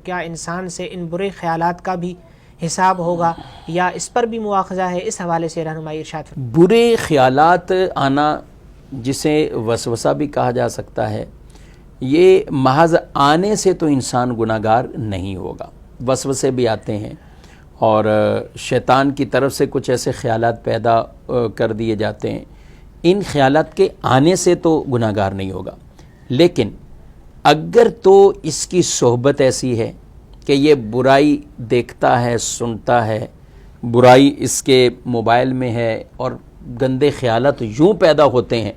کیا انسان سے ان برے خیالات کا بھی حساب ہوگا یا اس پر بھی مواخذہ ہے؟ اس حوالے سے رہنمائی ارشاد فرمائیں۔ برے خیالات آنا، جسے وسوسہ بھی کہا جا سکتا ہے، یہ محض آنے سے تو انسان گناہگار نہیں ہوگا۔ وسوسے بھی آتے ہیں اور شیطان کی طرف سے کچھ ایسے خیالات پیدا کر دیے جاتے ہیں، ان خیالات کے آنے سے تو گناہگار نہیں ہوگا، لیکن اگر تو اس کی صحبت ایسی ہے کہ یہ برائی دیکھتا ہے، سنتا ہے، برائی اس کے موبائل میں ہے اور گندے خیالات یوں پیدا ہوتے ہیں،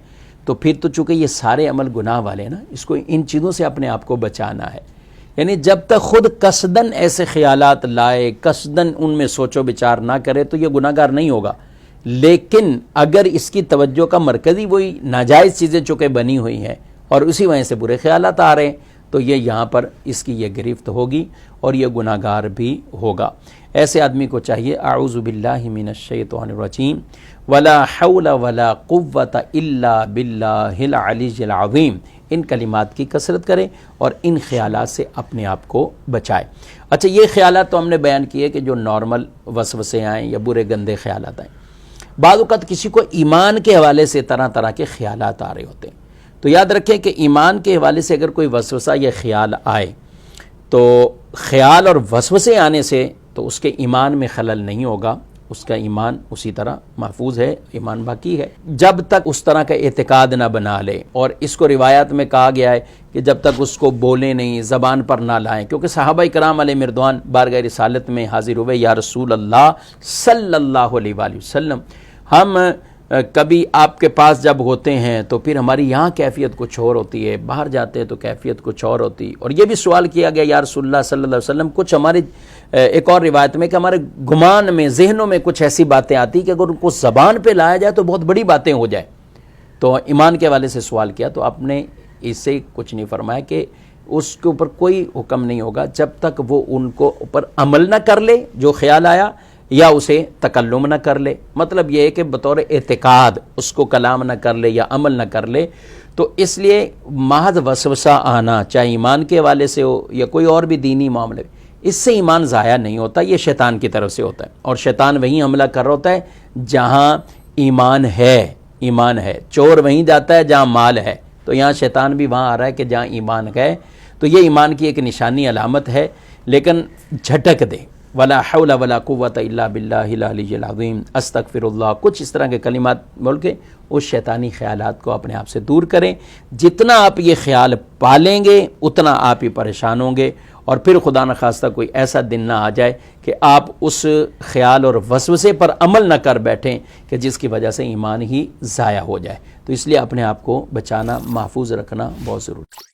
تو پھر تو چونکہ یہ سارے عمل گناہ والے ہیں نا، اس کو ان چیزوں سے اپنے آپ کو بچانا ہے۔ یعنی جب تک خود قصدن ایسے خیالات لائے، قصدن ان میں سوچ و بچار نہ کرے تو یہ گناہگار نہیں ہوگا، لیکن اگر اس کی توجہ کا مرکزی وہی ناجائز چیزیں چونکہ بنی ہوئی ہیں اور اسی وجہ سے برے خیالات آ رہے ہیں، تو یہ یہاں پر اس کی یہ گرفت ہوگی اور یہ گناہگار بھی ہوگا۔ ایسے آدمی کو چاہیے اعوذ باللہ من الشیطان الرجیم ولا حول ولا قوت الا باللہ العلی العظیم، ان کلمات کی کثرت کرے اور ان خیالات سے اپنے آپ کو بچائے۔ اچھا، یہ خیالات تو ہم نے بیان کیے کہ جو نارمل وسوسے آئیں یا برے گندے خیالات آئیں۔ بعض اوقات کسی کو ایمان کے حوالے سے طرح طرح کے خیالات آ رہے ہوتے ہیں، تو یاد رکھیں کہ ایمان کے حوالے سے اگر کوئی وسوسہ یا خیال آئے تو خیال اور وسوسے آنے سے تو اس کے ایمان میں خلل نہیں ہوگا، اس کا ایمان اسی طرح محفوظ ہے، ایمان باقی ہے، جب تک اس طرح کا اعتقاد نہ بنا لے۔ اور اس کو روایات میں کہا گیا ہے کہ جب تک اس کو بولے نہیں، زبان پر نہ لائیں، کیونکہ صحابہ کرام علیہ مردوان بارگاہ رسالت میں حاضر ہوئے، یا رسول اللہ صلی اللہ علیہ وآلہ وسلم، ہم کبھی آپ کے پاس جب ہوتے ہیں تو پھر ہماری یہاں کیفیت کچھ اور ہوتی ہے، باہر جاتے ہیں تو کیفیت کچھ اور ہوتی ہے۔ اور یہ بھی سوال کیا گیا یا رسول اللہ صلی اللہ علیہ وسلم، کچھ ہماری ایک اور روایت میں کہ ہمارے گمان میں، ذہنوں میں کچھ ایسی باتیں آتی کہ اگر ان کو زبان پہ لایا جائے تو بہت بڑی باتیں ہو جائیں۔ تو ایمان کے حوالے سے سوال کیا تو آپ نے اس سے کچھ نہیں فرمایا کہ اس کے اوپر کوئی حکم نہیں ہوگا جب تک وہ ان کو اوپر عمل نہ کر لے جو خیال آیا، یا اسے تکلم نہ کر لے۔ مطلب یہ ہے کہ بطور اعتقاد اس کو کلام نہ کر لے یا عمل نہ کر لے۔ تو اس لیے محض وسوسہ آنا، چاہے ایمان کے حوالے سے ہو یا کوئی اور بھی دینی معاملے، اس سے ایمان ضائع نہیں ہوتا، یہ شیطان کی طرف سے ہوتا ہے، اور شیطان وہیں حملہ کر رہا ہوتا ہے جہاں ایمان ہے۔ چور وہیں جاتا ہے جہاں مال ہے، تو یہاں شیطان بھی وہاں آ رہا ہے کہ جہاں ایمان ہے۔ تو یہ ایمان کی ایک نشانی علامت ہے، لیکن جھٹک دے، ولا حول ولا قوت الا باللہ العلی العظیم، استغفر اللہ، کچھ اس طرح کے کلمات بول کے اس شیطانی خیالات کو اپنے آپ سے دور کریں۔ جتنا آپ یہ خیال پالیں گے اتنا آپ ہی پریشان ہوں گے، اور پھر خدا نخواستہ کوئی ایسا دن نہ آ جائے کہ آپ اس خیال اور وسوسے پر عمل نہ کر بیٹھیں کہ جس کی وجہ سے ایمان ہی ضائع ہو جائے۔ تو اس لیے اپنے آپ کو بچانا، محفوظ رکھنا بہت ضروری ہے۔